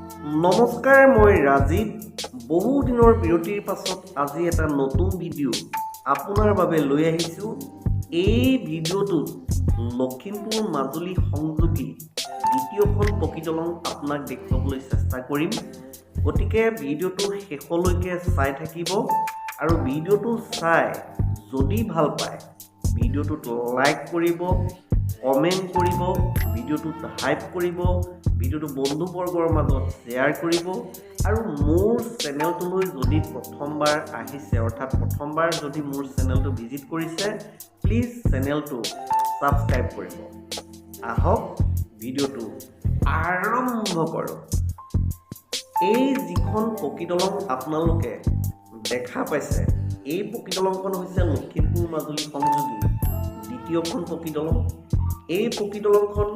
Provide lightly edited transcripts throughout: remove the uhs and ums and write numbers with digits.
নমস্কাৰ, মই ৰাজীৱ। বহু দিনৰ বিৰতিৰ পাছত আজি এটা নতুন ভিডিঅ' আপোনাৰ বাবে লৈ আহিছোঁ। এই ভিডিঅ'টোত লখিমপুৰ মাজুলী সংযোগী দ্বিতীয়খন পকী দলং আপোনাক দেখুৱাবলৈ চেষ্টা কৰিম। গতিকে ভিডিঅ'টো শেষলৈকে চাই থাকিব আৰু ভিডিঅ'টো চাই যদি ভাল পায় ভিডিঅ'টোত লাইক কৰিব, কমেণ্ট কৰিব, ভিডিঅ'টোত হাইপ কৰিব, ভিডিঅ'টো বন্ধুবৰ্গৰ মাজত শ্বেয়াৰ কৰিব আৰু মোৰ চেনেলটোলৈ যদি প্ৰথমবাৰ আহিছে, অৰ্থাৎ প্ৰথমবাৰ যদি মোৰ চেনেলটো ভিজিট কৰিছে, প্লিজ চেনেলটো ছাবস্ক্ৰাইব কৰিব। আহক ভিডিঅ'টো আৰম্ভ কৰোঁ। এই যিখন পকী দলং আপোনালোকে দেখা পাইছে, এই পকী দলংখন হৈছে লখিমপুৰ মাজুলী সংযোগী দ্বিতীয়খন পকী দলং। এই পকী দলংখন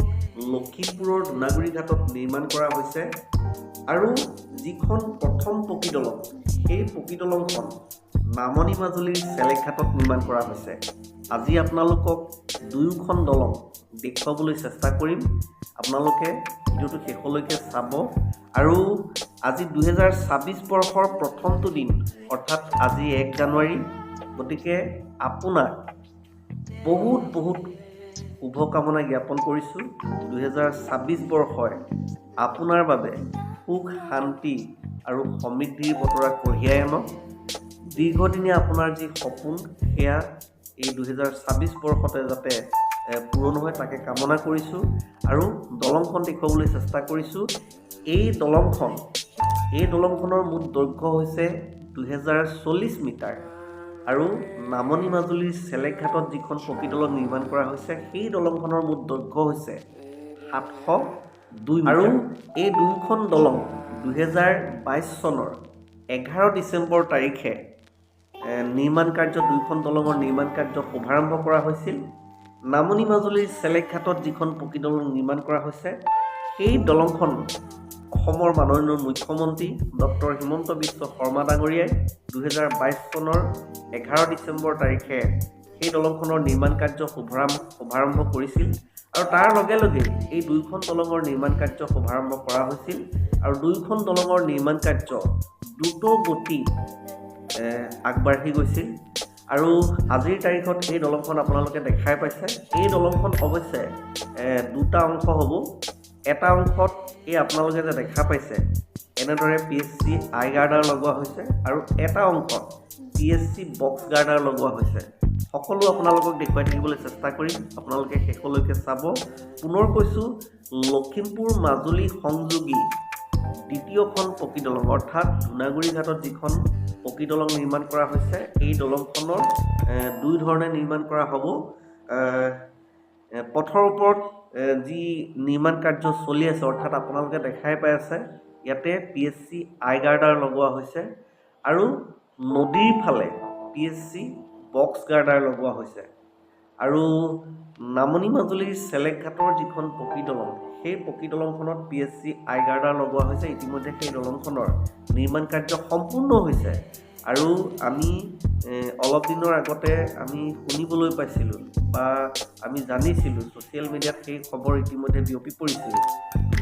লখিমপুৰৰ ধূনাগুৰি ঘাটত নিৰ্মাণ কৰা হৈছে আৰু যিখন প্ৰথম পকী দলং, সেই পকী দলংখন নামনি মাজুলীৰ চেলেকঘাটত নিৰ্মাণ কৰা হৈছে। আজি আপোনালোকক দুয়োখন দলং দেখুৱাবলৈ চেষ্টা কৰিম। আপোনালোকে ভিডিঅ'টো শেষলৈকে চাব আৰু আজি 2026 বৰ্ষৰ প্ৰথমটো দিন, অৰ্থাৎ আজি 1 জানুৱাৰী। গতিকে আপোনাক বহুত শুভকামনা জ্ঞাপন কৰিছোঁ। 2026 বৰ্ষই আপোনাৰ বাবে সুখ, শান্তি আৰু সমৃদ্ধিৰ বতৰা কঢ়িয়াই আনক। দীৰ্ঘদিনীয়া আপোনাৰ যি সপোন, সেয়া এই 2026 বৰ্ষতে যাতে পূৰণ হয় তাকে কামনা কৰিছোঁ আৰু দলংখন দেখুৱাবলৈ চেষ্টা কৰিছোঁ। এই দলংখনৰ মুঠ দৈৰ্ঘ্য হৈছে 2040 মিটাৰ আৰু নামনি মাজুলীৰ চেলেকঘাটত যিখন পকী দলং নিৰ্মাণ কৰা হৈছে, সেই দলংখনৰ মুঠ দৈৰ্ঘ্য হৈছে 702 মিটাৰ। আৰু এই দুয়োখন দলং 2022 চনৰ 11 ডিচেম্বৰ তাৰিখে দুয়োখন দলঙৰ নিৰ্মাণ কাৰ্য শুভাৰম্ভ কৰা হৈছিল। নামনি মাজুলীৰ চেলেকঘাটত যিখন পকী দলং নিৰ্মাণ কৰা হৈছে, সেই দলংখন অসমৰ মাননীয় মুখ্যমন্ত্ৰী ডক্টৰ হিমন্ত বিশ্ব শৰ্মা ডাঙৰীয়াই 2022 চনৰ 11 ডিচেম্বৰ তাৰিখে সেই দলংখনৰ নিৰ্মাণ কাৰ্য শুভাৰম্ভ কৰিছিল আৰু তাৰ লগে লগে এই দুয়োখন দলঙৰ নিৰ্মাণ কাৰ্য শুভাৰম্ভ কৰা হৈছিল আৰু দুয়োখন দলঙৰ নিৰ্মাণ কাৰ্য দ্ৰুত গতিত আগবাঢ়ি গৈছিল। আৰু আজিৰ তাৰিখত এই দলংখন আপোনালোকে দেখাই পাইছে। এই দলংখন অৱশ্যে দুটা অংশ হ'ব। এটা অংশত এই আপোনালোকে যে দেখা পাইছে এনেদৰে PSC আই গাৰ্ডাৰ লগোৱা হৈছে আৰু এটা অংশত PSC বক্স গাৰ্ডাৰ লগোৱা হৈছে। সকলো আপোনালোকক দেখুৱাই থাকিবলৈ চেষ্টা কৰিম, আপোনালোকে শেষলৈকে চাব। পুনৰ কৈছোঁ, লখিমপুৰ মাজুলী সংযোগী দ্বিতীয়খন পকী দলং, অৰ্থাৎ ধূনাগুৰি ঘাটত যিখন পকী দলং নিৰ্মাণ কৰা হৈছে, এই দলংখনৰ দুই ধৰণে নিৰ্মাণ কৰা হ'ব। পথৰ ওপৰত যি নিৰ্মাণ কাৰ্য চলি আছে, অৰ্থাৎ আপোনালোকে দেখাই পাই আছে ইয়াতে PSC আই গাৰ্ডাৰ লগোৱা হৈছে আৰু নদীৰ ফালে PSC বক্স গাৰ্ডাৰ লগোৱা হৈছে। আৰু নামনি মাজুলীৰ চেলেকঘাটৰ যিখন পকী দলং, সেই পকী দলংখনত PSC আই গাৰ্ডাৰ লগোৱা হৈছে। ইতিমধ্যে সেই দলংখনৰ নিৰ্মাণ কাৰ্য সম্পূৰ্ণ হৈছে আৰু আমি অলপ দিনৰ আগতে আমি শুনিবলৈ পাইছিলোঁ বা আমি জানিছিলোঁ, ছ'চিয়েল মিডিয়াত সেই খবৰ ইতিমধ্যে বিয়পি পৰিছিল।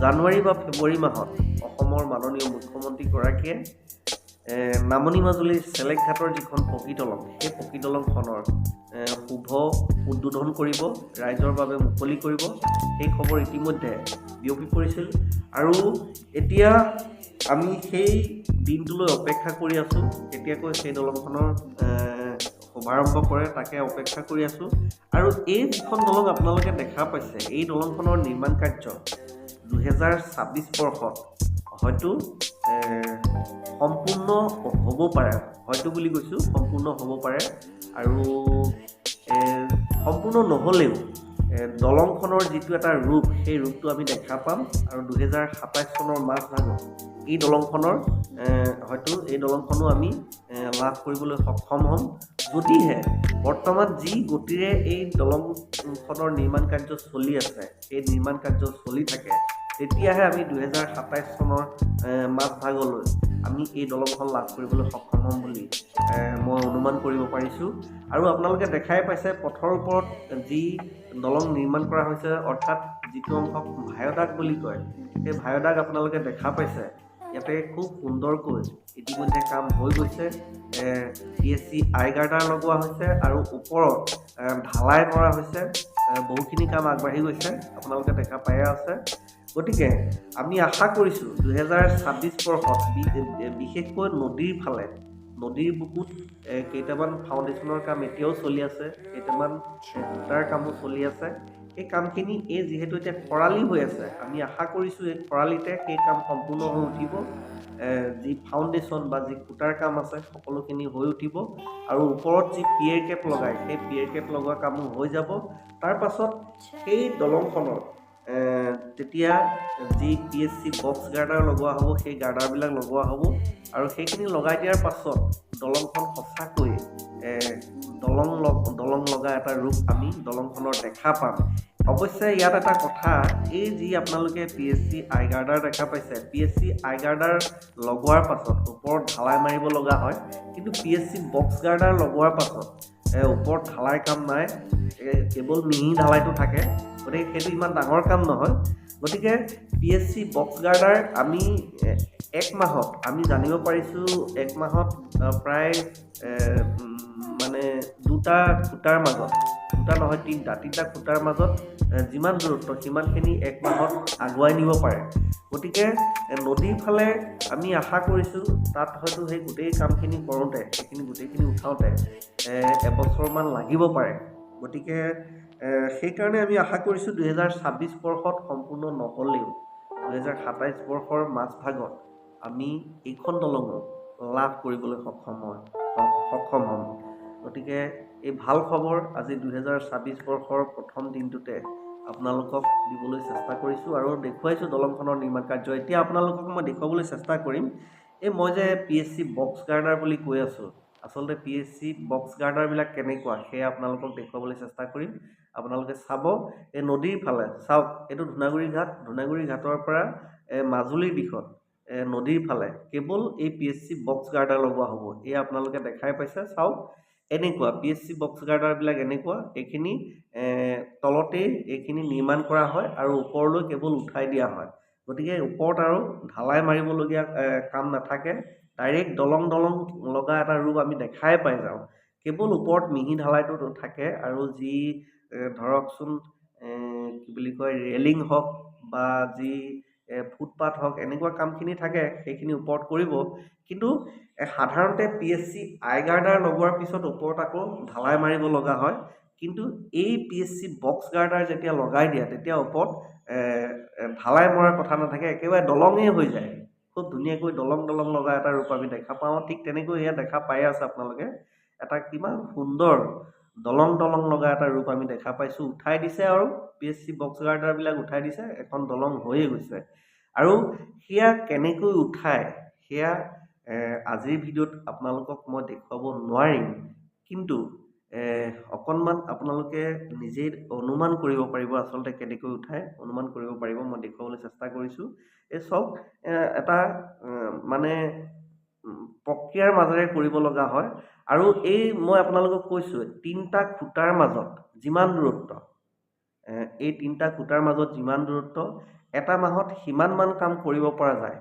জানুৱাৰী বা ফেব্ৰুৱাৰী মাহত অসমৰ মাননীয় মুখ্যমন্ত্ৰীগৰাকীয়ে নামনি মাজুলীৰ চেলেকঘাটৰ যিখন পকী দলং, সেই পকী দলংখনৰ শুভ উদ্বোধন কৰিব, ৰাইজৰ বাবে মুকলি কৰিব। সেই খবৰ ইতিমধ্যে বিয়পি পৰিছিল আৰু এতিয়া আমি সেই দিনটোলৈ অপেক্ষা কৰি আছোঁ। কেতিয়াকৈ সেই দলংখনৰ শুভাৰম্ভ কৰে তাকে অপেক্ষা কৰি আছোঁ। আৰু এই যিখন দলং আপোনালোকে দেখা পাইছে, এই দলংখনৰ নিৰ্মাণ কাৰ্য 2026 বৰ্ষত হয়তো সম্পূৰ্ণ হ'ব পাৰে, হয়তো বুলি কৈছোঁ, সম্পূৰ্ণ হ'ব পাৰে। আৰু সম্পূৰ্ণ নহ'লেও দলংখনৰ যিটো এটা ৰূপ, সেই ৰূপটো আমি দেখা পাম আৰু 2027 চনৰ মাজভাগত এই দলংখনো আমি লাভ কৰিবলৈ সক্ষম হ'ম, যদিহে বৰ্তমান যি গতিৰে এই দলংখনৰ নিৰ্মাণ কাৰ্য চলি আছে, সেই নিৰ্মাণ কাৰ্য চলি থাকে, তেতিয়াহে আমি 2027 চনৰ মাজভাগলৈ আমি এই দলংখন লাভ কৰিবলৈ সক্ষম হ'ম বুলি মই অনুমান কৰিব পাৰিছোঁ। আৰু আপোনালোকে দেখাই পাইছে পথৰ ওপৰত যি দলং নিৰ্মাণ কৰা হৈছে, অৰ্থাৎ যিটো অংশক ভায়দাগ বুলি কয়, সেই ভায়দাগ আপোনালোকে দেখা পাইছে। ইয়াতে খুব সুন্দৰকৈ ইতিমধ্যে কাম হৈ গৈছে। PSC আই গাৰ্ডাৰ লগোৱা হৈছে আৰু ওপৰত ঢালাই কৰা হৈছে। বহুখিনি কাম আগবাঢ়ি গৈছে, আপোনালোকে দেখা পায়ে আছে। গতিকে আমি আশা কৰিছোঁ 2026 বৰ্ষত বিশেষকৈ নদীৰ বুকুত কেইটামান ফাউণ্ডেশ্যনৰ কাম এতিয়াও চলি আছে, কেইটামান খুঁটাৰ কামো চলি আছে। এই কামখিনি যিহেতু এতিয়া খৰালি হৈ আছে, আমি আশা কৰিছোঁ এই খৰালিতে সেই কাম সম্পূৰ্ণ হৈ উঠিব। যি ফাউণ্ডেশ্যন বা যি খুঁটাৰ কাম আছে সকলোখিনি হৈ উঠিব আৰু ওপৰত যি পিয়েৰ কেপ লগায় সেই পিয়েৰ কেপ লগোৱা কামো হৈ যাব। তাৰ পাছত সেই দলংখনৰ তেতিয়া যি PSC বক্স গাৰ্ডাৰ লগোৱা হ'ব, সেই গাৰ্ডাৰবিলাক লগোৱা হ'ব আৰু সেইখিনি লগাই দিয়াৰ পাছত দলংখন সঁচাকৈ দলং লগা এটা ৰূপ আমি দলংখনৰ দেখা পাম। অৱশ্যে ইয়াত এটা কথা, এই যি আপোনালোকে PSC আই গাৰ্ডাৰ দেখা পাইছে, PSC আই গাৰ্ডাৰ লগোৱাৰ পাছত ওপৰত ঢালাই মাৰিব লগা হয়, কিন্তু PSC বক্স গাৰ্ডাৰ লগোৱাৰ পাছত ওপৰত ঢালাই কাম নাই, কেৱল মিহি ঢালাইটো থাকে। গতিকে সেইটো ইমান ডাঙৰ কাম নহয়। গতিকে PSC বক্স গাৰ্ডাৰ আমি 1 মাহত আমি জানিব পাৰিছোঁ, 1 মাহত প্ৰায় মানে 2টা খুঁটাৰ মাজত, 2টা নহয় 3টা খুঁটাৰ মাজত যিমান দূৰত্ব সিমানখিনি 1 মাহত আগুৱাই নিব পাৰে। গতিকে নদীৰ ফালে আমি আশা কৰিছোঁ তাত হয়তো সেই গোটেই কামখিনি কৰোঁতে, সেইখিনি গোটেইখিনি উঠাওঁতে এবছৰমান লাগিব পাৰে। গতিকে সেইকাৰণে আমি আশা কৰিছোঁ 2026 বৰ্ষত সম্পূৰ্ণ নহ'লেও 2027 বৰ্ষৰ মাজভাগত আমি এইখন দলঙো লাভ কৰিবলৈ সক্ষম হ'ম। গতিকে এই ভাল খবৰ আজি 2026 বৰ্ষৰ প্ৰথম দিনটোতে আপোনালোকক দিবলৈ চেষ্টা কৰিছোঁ আৰু দেখুৱাইছোঁ দলংখনৰ নিৰ্মাণ কাৰ্য। এতিয়া আপোনালোকক মই দেখুৱাবলৈ চেষ্টা কৰিম মই যে PSC বক্স গাৰ্ডাৰ বুলি কৈ আছোঁ, আচলতে PSC বক্স গাৰ্ডাৰবিলাক কেনেকুৱা সেয়া আপোনালোকক দেখুৱাবলৈ চেষ্টা কৰিম। আপোনালোকে চাব, এই নদীৰ ফালে চাওক, এইটো ধূনাগুৰি ঘাটৰ পৰা মাজুলীৰ দিশত নদীৰ ফালে কেৱল এই PSC বক্স গাৰ্ডাৰ লগোৱা হ'ব। এয়া আপোনালোকে দেখাই পাইছে, চাওক এনেকুৱা PSC বক্স গাৰ্ডাৰবিলাক এনেকুৱা, এইখিনি তলতেই এইখিনি নিৰ্মাণ কৰা হয় আৰু ওপৰলৈ কেৱল উঠাই দিয়া হয়। গতিকে ওপৰত আৰু ঢালাই মাৰিবলগীয়া কাম নাথাকে, ডাইৰেক্ট দলং লগা এটা ৰূপ আমি দেখাই পাই যাওঁ। কেৱল ওপৰত মিহি ঢালাইটো থাকে আৰু যি ধৰকচোন কি বুলি কয়, ৰেলিং হওক বা যি ফুটপাথ হওক, এনেকুৱা কামখিনি থাকে, সেইখিনি ওপৰত কৰিব। কিন্তু সাধাৰণতে PSC আই গাৰ্ডাৰ লগোৱাৰ পিছত ওপৰত আকৌ ঢালাই মাৰিব লগা হয়। কিন্তু এই PSC বক্স গাৰ্ডাৰ যেতিয়া লগাই দিয়ে তেতিয়া ওপৰত ঢালাই মৰাৰ কথা নাথাকে, একেবাৰে দলঙেই হৈ যায়। খুব ধুনীয়াকৈ দলং লগা এটা ৰূপ আমি দেখা পাওঁ। ঠিক তেনেকৈ এয়া দেখা পাই আছে আপোনালোকে, এটা কিমান সুন্দৰ দলং লগা এটা ৰূপ আমি দেখা পাইছোঁ। উঠাই দিছে আৰু PSC বক্স গাৰ্ডাৰবিলাক উঠাই দিছে, এখন দলং হৈয়ে গৈছে। আৰু সেয়া কেনেকৈ উঠায় সেয়া আজিৰ ভিডিঅ'ত আপোনালোকক মই দেখুৱাব নোৱাৰিম, কিন্তু অকণমান আপোনালোকে নিজেই অনুমান কৰিব পাৰিব, আচলতে কেনেকৈ উঠায় অনুমান কৰিব পাৰিব। মই দেখুৱাবলৈ চেষ্টা কৰিছোঁ। এই চাওক, এটা মানে প্ৰক্ৰিয়াৰ মাজেৰে কৰিব লগা হয়। আৰু মই আপোনালোকক কৈছোঁ, 3টা খুঁটাৰ মাজত যিমান দূৰত্ব, এই 3টা খুঁটাৰ মাজত যিমান দূৰত্ব, এটা মাহত সিমানমান কাম কৰিব পৰা যায়।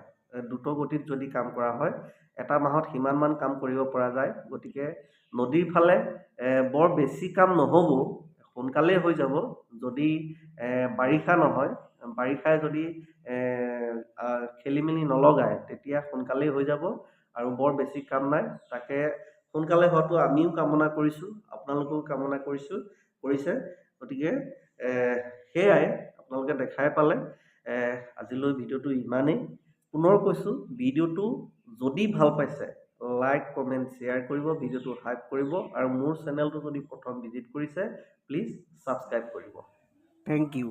দ্ৰুত গতিত যদি কাম কৰা হয়, এটা মাহত সিমানমান কাম কৰিব পৰা যায়। গতিকে নদীৰ ফালে বৰ বেছি কাম নহ'ব, সোনকালেই হৈ যাব। যদি বাৰিষা নহয়, বাৰিষাই যদি খেলি মেলি নলগায় তেতিয়া সোনকালেই হৈ যাব আৰু বৰ বেছি কাম নাই। তাকে সোনকালে হোৱাটো আমিও কামনা কৰিছোঁ, আপোনালোকেও কামনা কৰিছে। গতিকে সেয়াই আপোনালোকে দেখাই পালে। আজিলৈ ভিডিঅ'টো ইমানেই। পুনৰ কৈছোঁ, ভিডিঅ'টো যদি ভাল পাইছে লাইক, কমেণ্ট, শ্বেয়াৰ কৰিব, ভিডিঅ'টো হাইপ কৰিব আৰু মোৰ চেনেলটো যদি প্ৰথম ভিজিট কৰিছে প্লিজ ছাবস্ক্ৰাইব কৰিব। Thank U.